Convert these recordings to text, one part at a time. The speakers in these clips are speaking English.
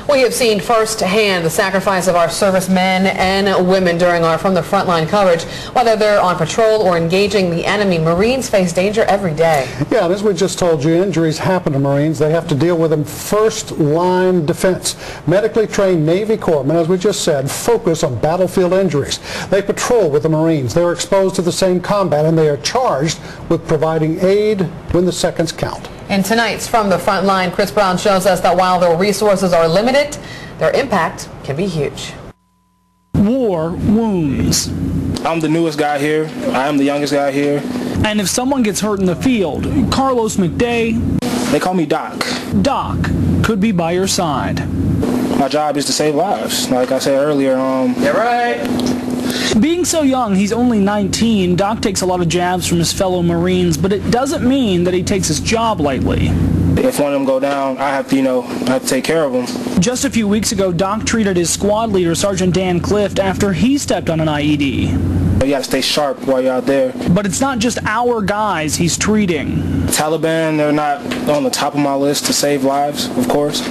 We have seen firsthand the sacrifice of our servicemen and women during our From the Frontline coverage. Whether they're on patrol or engaging the enemy, Marines face danger every day. Yeah, and as we just told you, injuries happen to Marines. They have to deal with them first-line defense. Medically trained Navy Corpsmen, as we just said, focus on battlefield injuries. They patrol with the Marines. They're exposed to the same combat, and they are charged with providing aid when the seconds count. In tonight's From the Frontline, Chris Brown shows us that while their resources are limited, their impact can be huge. War wounds. I'm the newest guy here. I am the youngest guy here. And if someone gets hurt in the field, Carlos McDay, they call me Doc. Doc could be by your side. My job is to save lives. Like I said earlier, yeah, right. Being so young, he's only 19, Doc takes a lot of jabs from his fellow Marines, but it doesn't mean that he takes his job lightly. If one of them go down, I have to take care of them. Just a few weeks ago, Doc treated his squad leader, Sergeant Dan Clift, after he stepped on an IED. You got to stay sharp while you're out there. But it's not just our guys he's treating. Taliban, they're not on the top of my list to save lives, of course,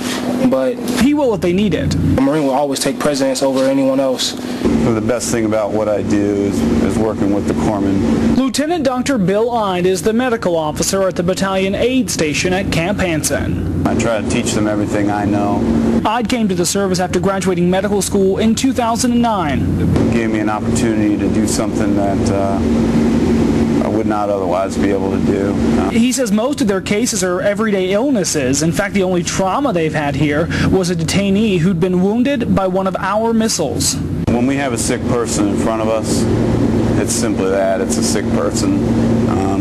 but he will if they need it. A Marine will always take precedence over anyone else. The best thing about what I do is working with the corpsmen. Lieutenant Dr. Bill Ide is the medical officer at the battalion aid station at Camp Hansen. I try to teach them everything I know. Ide came to the service after graduating medical school in 2009. It gave me an opportunity to do something that I would not otherwise be able to do. He says most of their cases are everyday illnesses. In fact, the only trauma they've had here was a detainee who'd been wounded by one of our missiles. When we have a sick person in front of us, it's simply that. It's a sick person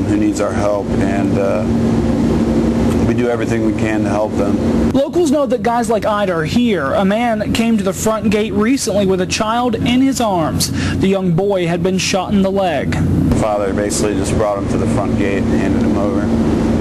who needs our help, and we do everything we can to help them. Locals know that guys like Ide are here. A man came to the front gate recently with a child in his arms. The young boy had been shot in the leg. The father basically just brought him to the front gate and handed him over.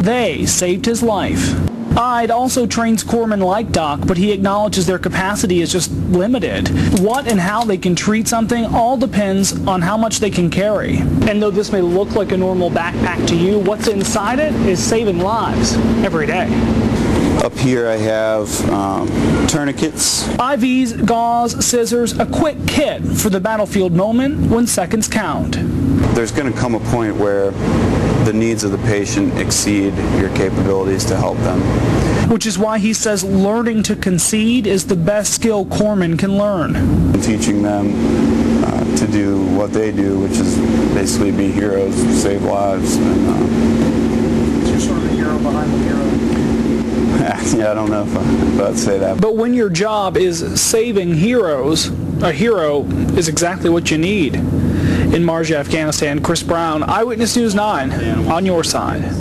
They saved his life. Ide also trains corpsmen like Doc, but he acknowledges their capacity is just limited. What and how they can treat something all depends on how much they can carry. And though this may look like a normal backpack to you, what's inside it is saving lives every day. Up here I have tourniquets, IVs, gauze, scissors, a quick kit for the battlefield moment when seconds count. There's going to come a point where the needs of the patient exceed your capabilities to help them. Which is why he says learning to concede is the best skill corpsmen can learn. Teaching them to do what they do, which is basically be heroes, save lives. And, you're sort of the hero behind the hero. Yeah, I don't know if I'd say that. But when your job is saving heroes, a hero is exactly what you need. In Marja, Afghanistan, Chris Brown, Eyewitness News 9, on your side.